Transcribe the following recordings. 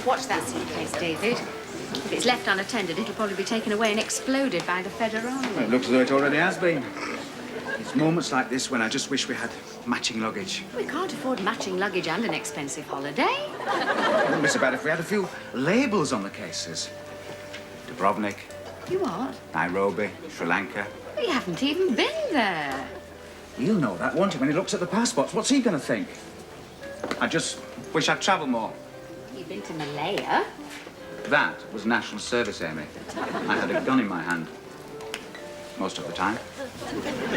Watch that suitcase, David. If it's left unattended, it'll probably be taken away and exploded by the Federal. Well, it looks as though it already has been. It's moments like this when I just wish we had matching luggage. We can't afford matching luggage and an expensive holiday. It wouldn't be so bad if we had a few labels on the cases. Dubrovnik. You what? Nairobi, Sri Lanka. We haven't even been there. He'll know that, won't he, when he looks at the passports? What's he going to think? I just wish I'd travelled more. You've been to Malaya. That was national service, Amy. I had a gun in my hand. Most of the time.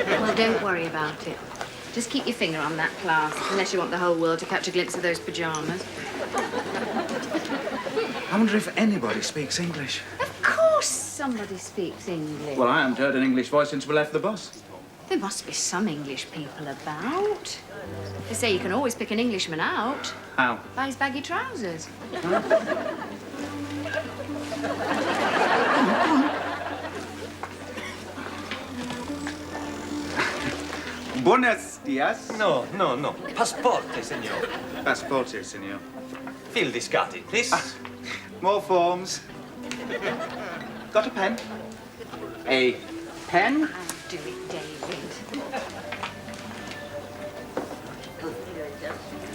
Well, don't worry about it. Just keep your finger on that class, unless you want the whole world to catch a glimpse of those pyjamas. I wonder if anybody speaks English. Of course somebody speaks English. Well, I haven't heard an English voice since we left the bus. There must be some English people about. They say you can always pick an Englishman out. How? By his baggy trousers. Buenos dias. No. Passporte, senor. Passporte, senor. Fill this card in, please. More forms. Got a pen? A pen? I'll do it, David.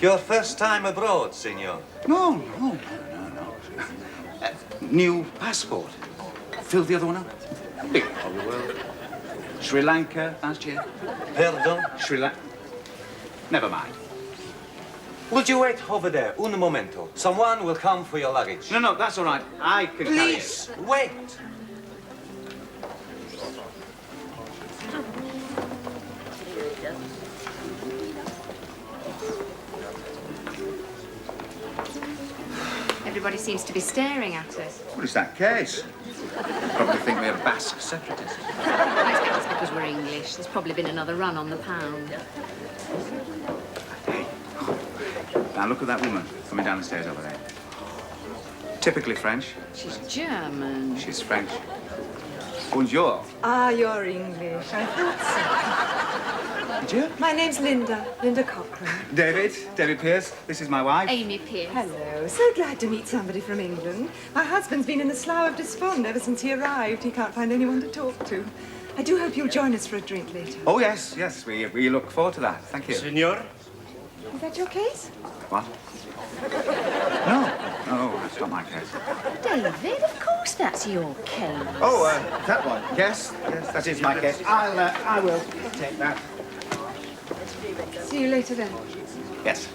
Your first time abroad, senor. No. New passport. Filled the other one up. Big part of the world. Sri Lanka last year. Pardon? Sri Lanka. Never mind. Would you wait over there, un momento? Someone will come for your luggage. No, that's all right. I can carry it. Please, wait. Everybody seems to be staring at us. What is that case? Probably think we're Basque separatists. I expect it's because we're English. There's probably been another run on the pound. Hey. Now look at that woman coming down the stairs over there. Typically French. She's German. She's French. Bonjour. Ah, you're English. I thought Did you? so. My name's Linda Cochrane. David Pierce. This is my wife. Amy Pierce. Hello. So glad to meet somebody from England. My husband's been in a slough of despond ever since he arrived. He can't find anyone to talk to. I do hope you'll join us for a drink later. Oh, yes. We look forward to that. Thank you. Senor? Is that your case? What? No, that's not my case. David, of course that's your case. Oh, that one. Yes, that is my case. I will take that. See you later then. Yes.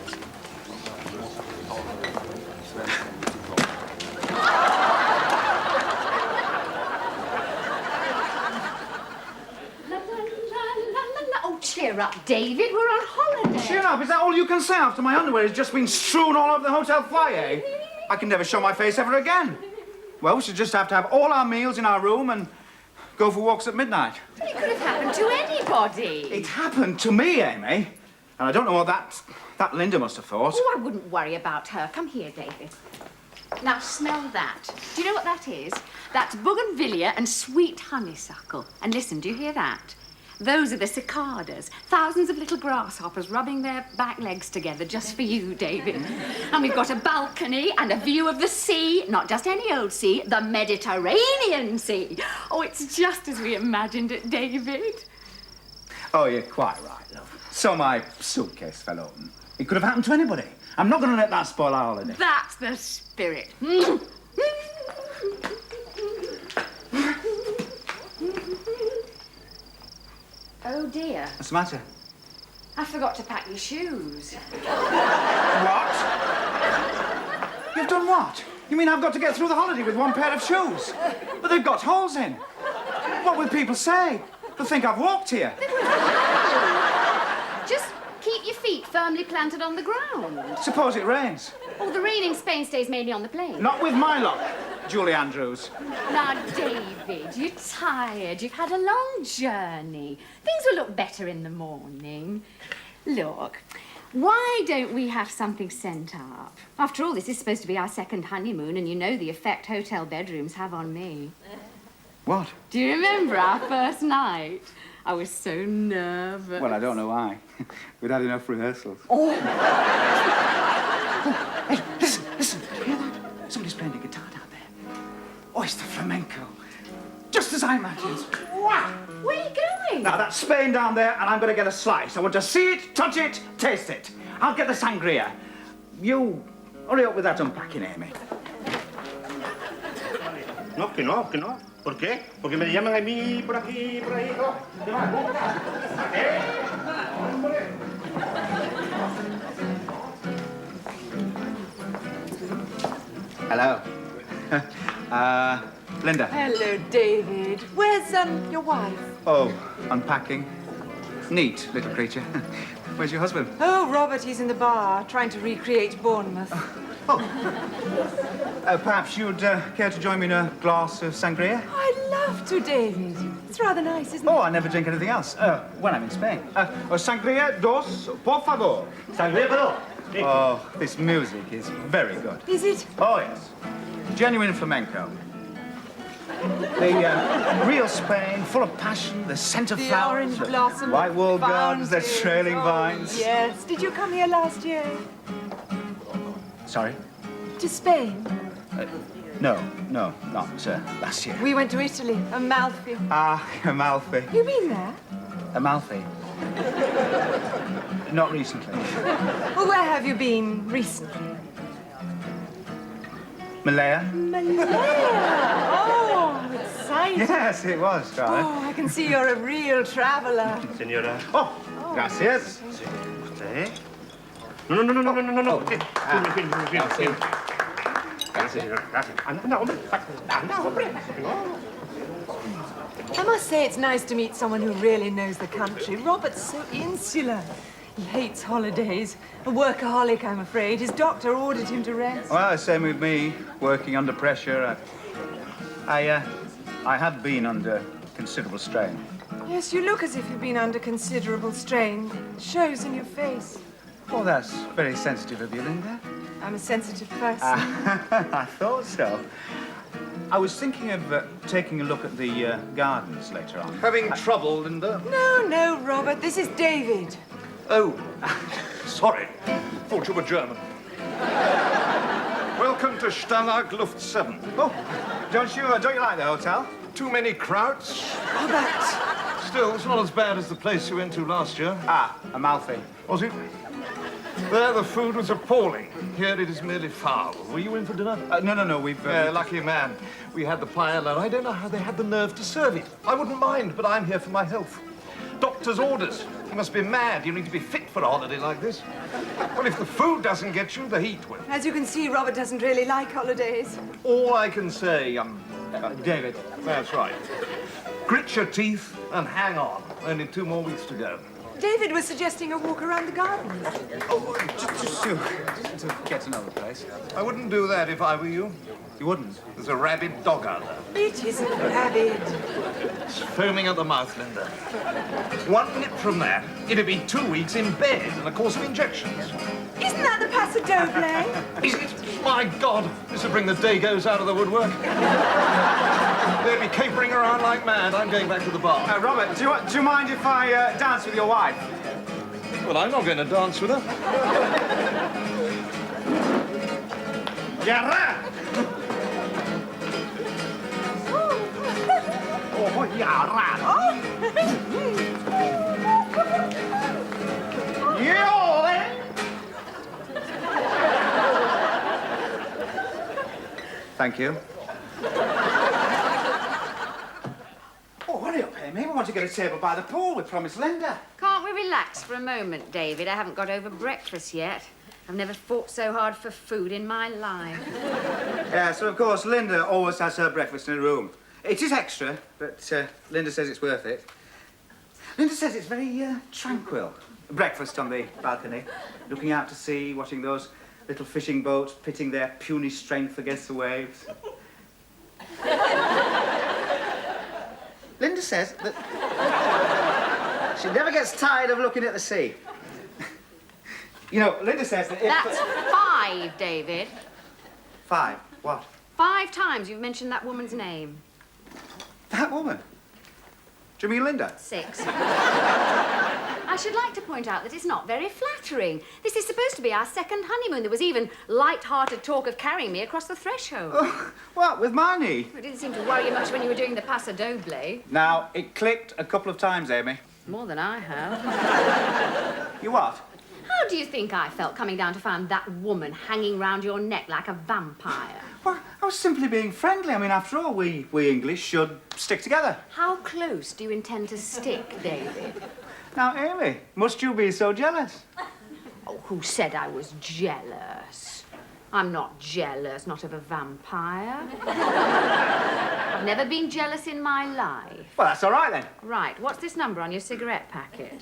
Oh, cheer up, David. We're on holiday. Cheer up. Is that all you can say after my underwear has just been strewn all over the hotel foyer? I can never show my face ever again. Well, we should just have to have all our meals in our room and go for walks at midnight. It could have happened to anybody. It happened to me, Amy. And I don't know what that Linda must have thought. Oh, I wouldn't worry about her. Come here, David. Now, smell that. Do you know what that is? That's bougainvillea and sweet honeysuckle. And listen, do you hear that? Those are the cicadas. Thousands of little grasshoppers rubbing their back legs together just for you, David. And we've got a balcony and a view of the sea. Not just any old sea, the Mediterranean Sea. Oh, it's just as we imagined it, David. Oh, you're quite right, love. So my suitcase fell open. It could have happened to anybody. I'm not going to let that spoil our holiday. That's the spirit. Oh, dear. What's the matter? I forgot to pack your shoes. What? You've done what? You mean I've got to get through the holiday with one pair of shoes? But they've got holes in. What will people say? They'll think I've walked here. Just keep your feet firmly planted on the ground. Suppose it rains. Oh, the rain in Spain stays mainly on the plane. Not with my luck, Julie Andrews. Now, David, you're tired. You've had a long journey. Things will look better in the morning. Look, Why don't we have something sent up? After all, this is supposed to be our second honeymoon, and you know the effect hotel bedrooms have on me. What? Do you remember our first night? I was so nervous. Well, I don't know why. We'd had enough rehearsals. Hey, listen, listen. Do you hear that? Somebody's playing the guitar down there. Oh, it's the flamenco. Just as I imagined. Wow. Where are you going? Now, that's Spain down there, and I'm going to get a slice. I want to see it, touch it, taste it. I'll get the sangria. You hurry up with that unpacking, Amy. No, que no, que no. ¿Por qué? Porque me llaman a mí por aquí, por ahí. No. Hello. Linda. Hello, David. Where's your wife? Oh, unpacking. Neat little creature. Where's your husband? Oh, Robert, he's in the bar, trying to recreate Bournemouth. Perhaps you'd care to join me in a glass of sangria? I'd love to, David. It's rather nice, isn't it? Oh, I never drink anything else. When I'm in Spain. Sangria dos, por favor. Sangría, pero. Oh, this music is very good. Is it? Oh, yes. Genuine flamenco. The real Spain, full of passion, the scent of The flowers, orange blossom. white walled gardens, the fountains. trailing Oh, vines. Yes. Did you come here last year? Sorry? To Spain? No, not last year. We went to Italy, Amalfi. Ah, Amalfi. You been there? Amalfi. Not recently. Well, where have you been recently? Malaya? Malaya. Oh, exciting. Yes, it was, darling. Oh, I can see you're a real traveler. Señora. Oh, gracias. ¿Usted? No. ¿Qué? Gracias. Gracias, señora. Gracias. Anda, hombre. Anda, hombre. I must say it's nice to meet someone who really knows the country. Robert's so insular. He hates holidays. A workaholic, I'm afraid. His doctor ordered him to rest. Well, same with me, working under pressure. I have been under considerable strain. Yes, you look as if you've been under considerable strain. It shows in your face. Oh, that's very sensitive of you, Linda. I'm a sensitive person. I thought so. I was thinking of taking a look at the gardens later on. Having trouble, Linda? No, Robert. This is David. Oh, sorry. Thought you were German. Welcome to Stannag Luft 7. Oh, don't you like the hotel? Too many krauts. Robert. Still, it's not as bad as the place you went to last year. Ah, Amalfi. Was it? There, the food was appalling. Here, it is merely foul. Were you in for dinner? No, we've... Lucky man. We had the paella. I don't know how they had the nerve to serve it. I wouldn't mind, but I'm here for my health. Doctor's orders. You must be mad. You need to be fit for a holiday like this. Well, if the food doesn't get you, the heat will. As you can see, Robert doesn't really like holidays. All I can say, David, that's right. Grit your teeth and hang on. Only 2 more weeks to go. David was suggesting a walk around the garden. Oh, just to get to know the place. I wouldn't do that if I were you. You wouldn't? There's a rabid dog out there. It isn't rabid. It's foaming at the mouth, Linda. 1 nip from that, it'd be 2 weeks in bed and a course of injections. Isn't that the Paso Doble? Is it? My God, this would bring the Dagos out of the woodwork. They'd be capering around like mad. I'm going back to the bar. Robert, do you mind if I dance with your wife? Well, I'm not going to dance with her. Yara! Oh, yara! Thank you. Oh, hurry up, Amy. We want to get a table by the pool. We promised Linda. Can't we relax for a moment, David? I haven't got over breakfast yet. I've never fought so hard for food in my life. Yeah, so of course, Linda always has her breakfast in her room. It is extra, but Linda says it's worth it. Linda says it's very tranquil. Breakfast on the balcony, looking out to sea, watching those little fishing boats pitting their puny strength against the waves. Linda says that she never gets tired of looking at the sea. You know, Linda says that if... That's 5, David. 5. What? 5 times you've mentioned that woman's name. That woman? Do you mean Linda? 6. I should like to point out that it's not very flattering. This is supposed to be our second honeymoon. There was even light-hearted talk of carrying me across the threshold. Oh, what, with my knee? It didn't seem to worry you much when you were doing the paso doble. Now, it clicked a couple of times, Amy. More than I have. You what? How do you think I felt coming down to find that woman hanging round your neck like a vampire? Well, I was simply being friendly. I mean, after all, we English should stick together. How close do you intend to stick, David? Now, Amy, must you be so jealous? Oh, who said I was jealous? I'm not jealous, not of a vampire. I've never been jealous in my life. Well, that's all right, then. Right, what's this number on your cigarette packet?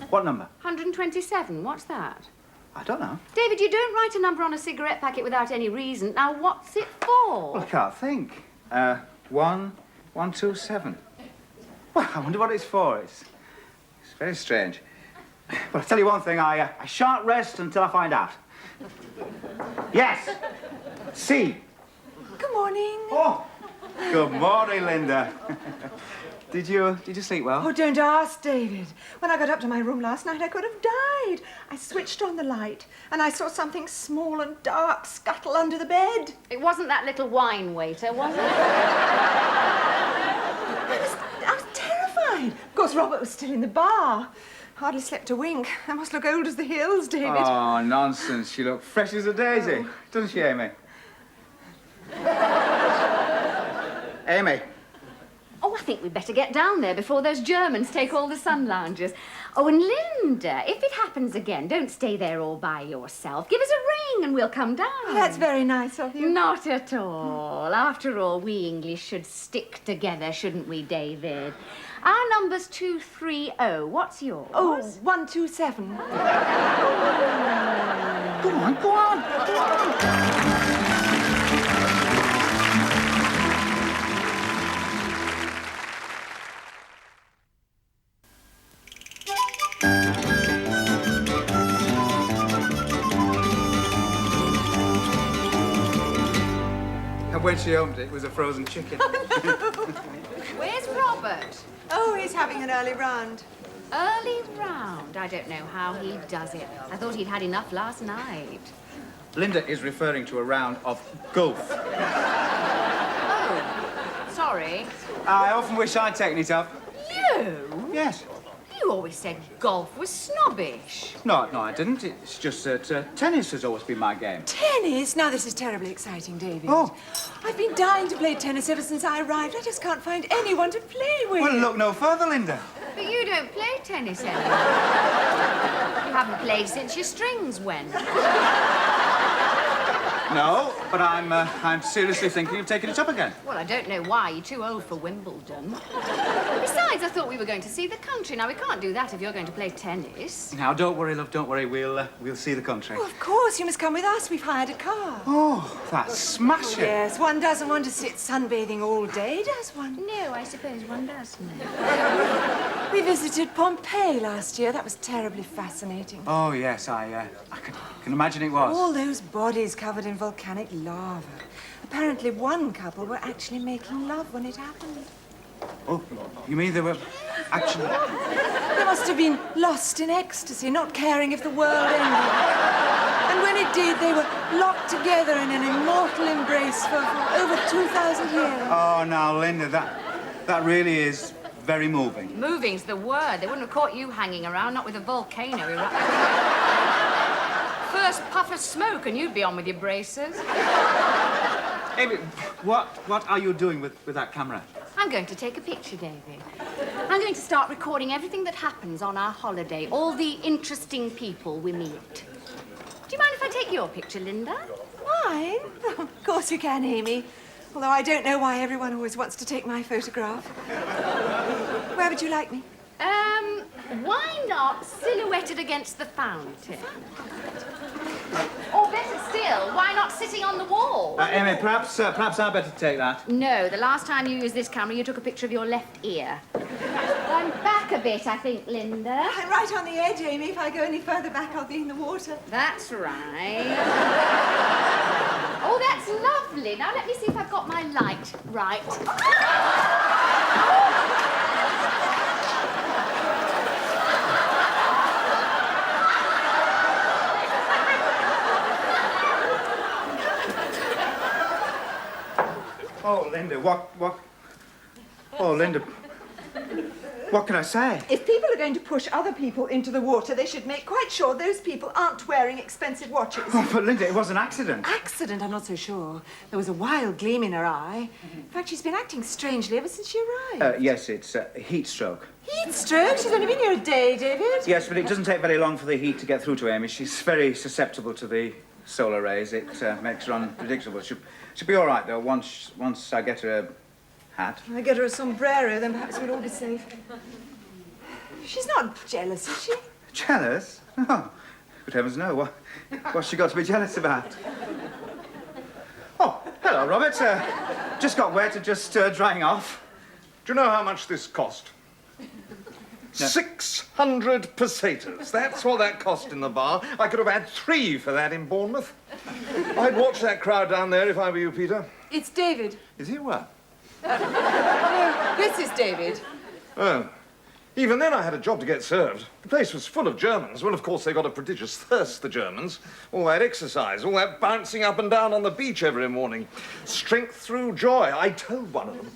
What number? 127, what's that? I don't know. David, you don't write a number on a cigarette packet without any reason. Now, what's it for? Well, I can't think. 127. Well, I wonder what it's for. It's very strange. But I'll tell you one thing, I shan't rest until I find out. Yes. C. Good morning. Oh, good morning, Linda. Did you sleep well? Oh, don't ask, David. When I got up to my room last night, I could have died. I switched on the light, and I saw something small and dark scuttle under the bed. It wasn't that little wine waiter, was it? I was terrified. Of course, Robert was still in the bar. Hardly slept a wink. I must look old as the hills, David. Oh, nonsense. She looked fresh as a daisy. Oh. Doesn't she, Amy? Amy. Oh, I think we'd better get down there before those Germans take all the sun loungers. Oh, and Linda, if it happens again, don't stay there all by yourself. Give us a ring and we'll come down. Oh, that's very nice of you. Not at all. After all, we English should stick together, shouldn't we, David? Our number's 230. What's yours? Oh, 127. Go on, go on, go on. And when she opened it, it was a frozen chicken. Where's Robert? Oh, he's having an early round. Early round. I don't know how he does it. I thought he'd had enough last night. Linda is referring to a round of golf. Oh, sorry. I often wish I'd taken it up. You? Yes. You always said golf was snobbish. No, I didn't. It's just that tennis has always been my game. Tennis? Now, this is terribly exciting, David. Oh. I've been dying to play tennis ever since I arrived. I just can't find anyone to play with. Well, look no further, Linda. But you don't play tennis anymore. You haven't played since your strings went. No, but I'm seriously thinking of taking it up again. Well, I don't know why. You're too old for Wimbledon. Besides, I thought we were going to see the country. Now, we can't do that if you're going to play tennis. Now, don't worry, love, don't worry. We'll see the country. Oh, of course, you must come with us. We've hired a car. Oh, that's smashing. Yes, one doesn't want to sit sunbathing all day, does one? No, I suppose one doesn't. We visited Pompeii last year. That was terribly fascinating. Oh, yes, I can imagine it was. All those bodies covered in volcanic lava. Apparently one couple were actually making love when it happened. Oh, you mean they were actually... They must have been lost in ecstasy, not caring if the world ended. And when it did, they were locked together in an immortal embrace for over 2,000 years. Oh, now, Linda, that really is very moving. Moving's the word. They wouldn't have caught you hanging around, not with a volcano erupting. First puff of smoke and you'd be on with your braces. Amy, what are you doing with that camera? I'm going to take a picture, David. I'm going to start recording everything that happens on our holiday, all the interesting people we meet. Do you mind if I take your picture, Linda? Mine? Oh, of course you can, Amy. Although I don't know why everyone always wants to take my photograph. Where would you like me? Why not silhouetted against the fountain? Or better still, why not sitting on the wall? Amy, perhaps I'd better take that. No, the last time you used this camera, you took a picture of your left ear. I'm back back a bit, I think, Linda. I'm right on the edge, Amy. If I go any further back, I'll be in the water. That's right. Oh, that's lovely. Now, let me see if I've got my light right. Oh, Linda, what? Oh, Linda, what can I say? If people are going to push other people into the water, they should make quite sure those people aren't wearing expensive watches. Oh, but Linda, it was an accident. Accident? I'm not so sure. There was a wild gleam in her eye. In fact, she's been acting strangely ever since she arrived. Yes, it's heat stroke. Heat stroke? She's only been here a day, David. Yes, but it doesn't take very long for the heat to get through to Amy. She's very susceptible to the solar rays. It makes her unpredictable. She'll be all right, though, once I get her a hat. If I get her a sombrero, then perhaps we'll all be safe. She's not jealous, is she? Jealous? No. Good heavens, no. What's she got to be jealous about? Oh, hello, Robert. Just got wet and just drying off. Do you know how much this cost? No. 600 pesetas. That's what that cost in the bar. I could have had 3 for that in Bournemouth. I'd watch that crowd down there if I were you, Peter. It's David. Is he what? No, this is David. Oh. Even then I had a job to get served. The place was full of Germans. Well, of course, they got a prodigious thirst, the Germans. All that exercise, all that bouncing up and down on the beach every morning. Strength through joy. I told one of them.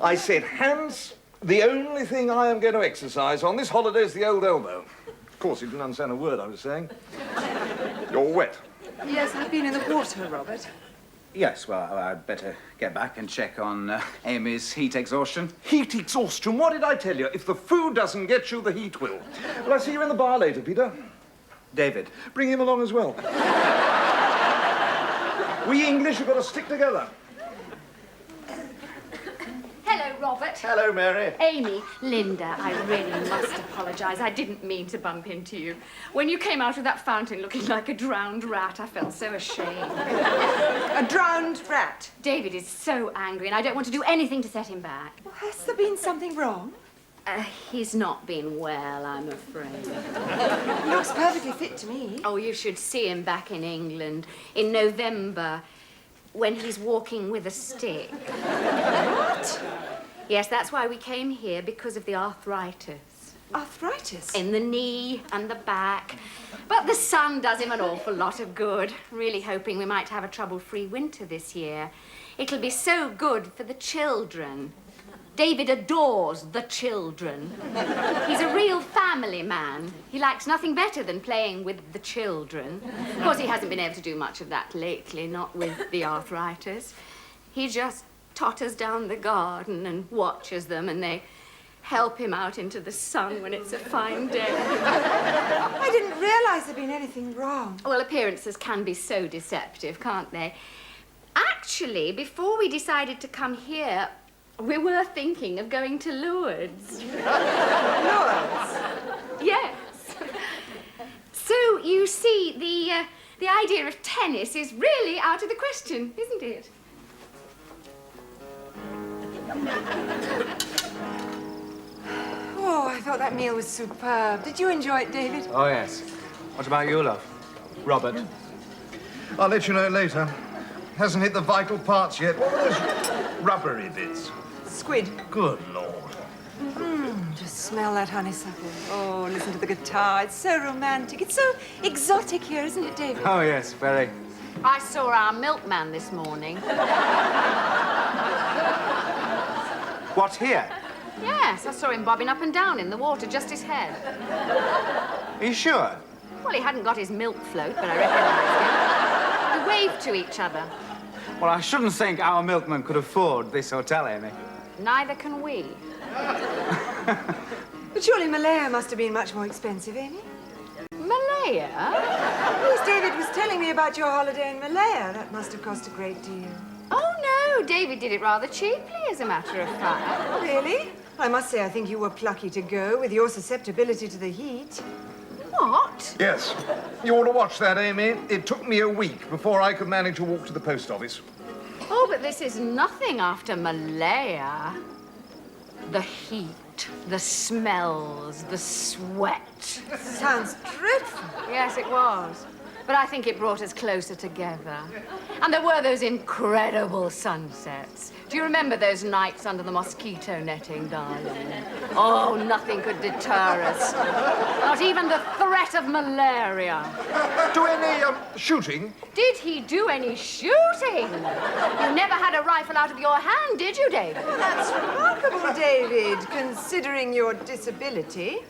I said, Hans, the only thing I am going to exercise on this holiday is the old elbow. Of course, he didn't understand a word I was saying. You're wet. Yes, I've been in the water, Robert. Yes, well, I'd better get back and check on Amy's heat exhaustion. Heat exhaustion? What did I tell you? If the food doesn't get you, the heat will. Well, I'll see you in the bar later, Peter. David. Bring him along as well. We English have got to stick together. Hello, Robert. Hello, Mary. Amy, Linda, I really must apologise. I didn't mean to bump into you. When you came out of that fountain looking like a drowned rat, I felt so ashamed. A drowned rat. David is so angry, and I don't want to do anything to set him back. Well, has there been something wrong? He's not been well, I'm afraid. He looks perfectly fit to me. Oh, you should see him back in England in November when he's walking with a stick. What? Yes, that's why we came here, because of the arthritis. Arthritis? In the knee and the back. But the sun does him an awful lot of good. Really hoping we might have a trouble-free winter this year. It'll be so good for the children. David adores the children. He's a real family man. He likes nothing better than playing with the children. Of course, he hasn't been able to do much of that lately, not with the arthritis. He just totters down the garden and watches them, and they help him out into the sun when it's a fine day. I didn't realise there'd been anything wrong. Well, appearances can be so deceptive, can't they? Actually, before we decided to come here, we were thinking of going to Lourdes. Lourdes? Yes. So, you see, the idea of tennis is really out of the question, isn't it? Oh, I thought that meal was superb. Did you enjoy it, David? Oh, yes. What about you, love? Robert? I'll let you know later. Hasn't hit the vital parts yet. What were those rubbery bits? Squid. Good Lord. Just smell that honeysuckle. Oh, listen to the guitar. It's so romantic. It's so exotic here, isn't it, David? Oh, yes, very. I saw our milkman this morning. What, here? Yes, I saw him bobbing up and down in the water, just his head. Are you sure? Well, he hadn't got his milk float, but I recognised him. We waved to each other. Well, I shouldn't think our milkman could afford this hotel, Amy. Neither can we. But surely Malaya must have been much more expensive, Amy? Malaya? Yes, David was telling me about your holiday in Malaya. That must have cost a great deal. Oh, no, David did it rather cheaply, as a matter of fact. Really? I must say, I think you were plucky to go with your susceptibility to the heat. What? Yes. You ought to watch that, Amy. It took me a week before I could manage to walk to the post office. Oh, but this is nothing after Malaya. The heat. out. The smells, the sweat. Sounds dreadful. Yes, it was. But I think it brought us closer together. And there were those incredible sunsets. Do you remember those nights under the mosquito netting, darling? Oh, nothing could deter us. Not even the threat of malaria. Do any, shooting? Did he do any shooting? You never had a rifle out of your hand, did you, David? Well, that's remarkable, David, considering your disability.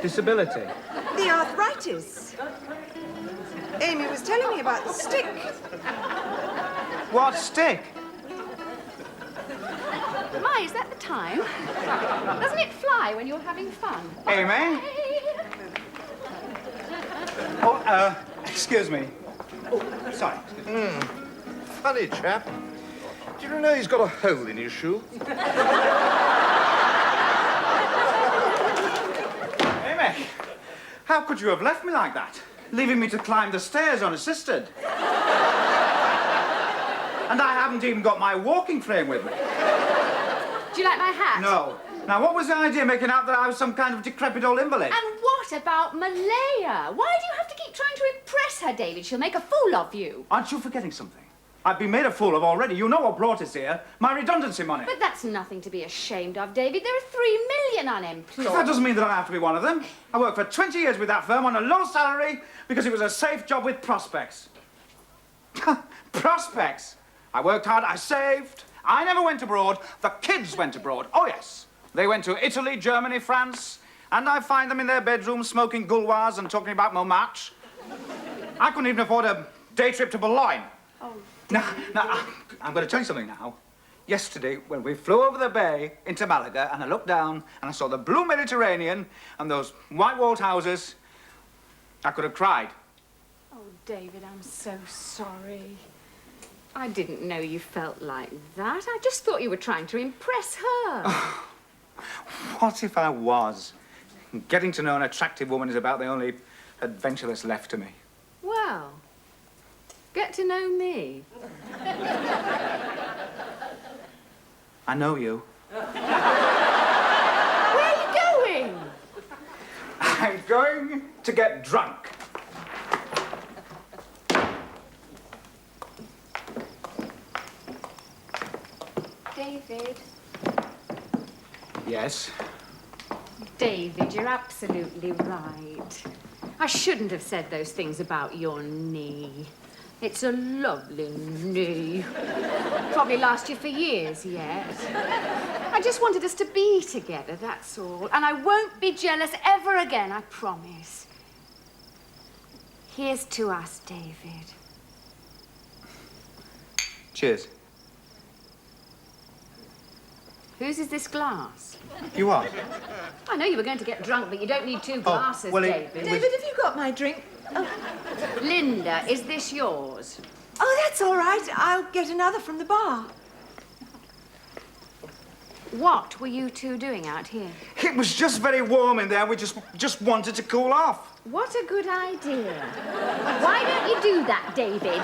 Disability? The arthritis. Amy was telling me about the stick. What stick? My, is that the time? Doesn't it fly when you're having fun? Amy? Oh, excuse me. Oh, sorry. Funny chap. Do you know he's got a hole in his shoe? Amy, how could you have left me like that? Leaving me to climb the stairs unassisted. And I haven't even got my walking frame with me. Do you like my hat? No. Now, what was the idea, making out that I was some kind of decrepit old invalid? And what about Malaya? Why do you have to keep trying to impress her, David? She'll make a fool of you. Aren't you forgetting something? I've been made a fool of already. You know what brought us here. My redundancy money. But that's nothing to be ashamed of, David. There are 3 million unemployed. That doesn't mean that I have to be one of them. I worked for 20 years with that firm on a low salary because it was a safe job with prospects. Prospects? I worked hard, I saved. I never went abroad. The kids went abroad. Oh, yes. They went to Italy, Germany, France, and I find them in their bedrooms smoking gouloirs and talking about Montmartre. I couldn't even afford a day trip to Boulogne. Oh, Now, I'm going to tell you something now. Yesterday, when we flew over the bay into Malaga, and I looked down, and I saw the blue Mediterranean and those white-walled houses, I could have cried. Oh, David, I'm so sorry. I didn't know you felt like that. I just thought you were trying to impress her. What if I was? Getting to know an attractive woman is about the only adventure that's left to me. Well, get to know me. I know you. Where are you going? I'm going to get drunk. David. Yes? David, you're absolutely right. I shouldn't have said those things about your knee. It's a lovely knee. Probably last you for years yet. I just wanted us to be together, that's all. And I won't be jealous ever again, I promise. Here's to us, David. Cheers. Whose is this glass? You are? I know you were going to get drunk, but you don't need 2 glasses, well, David. David, have you got my drink? Oh. Linda, is this yours? Oh, that's all right. I'll get another from the bar. What were you 2 doing out here? It was just very warm in there. We just wanted to cool off. What a good idea. Why don't you do that, David?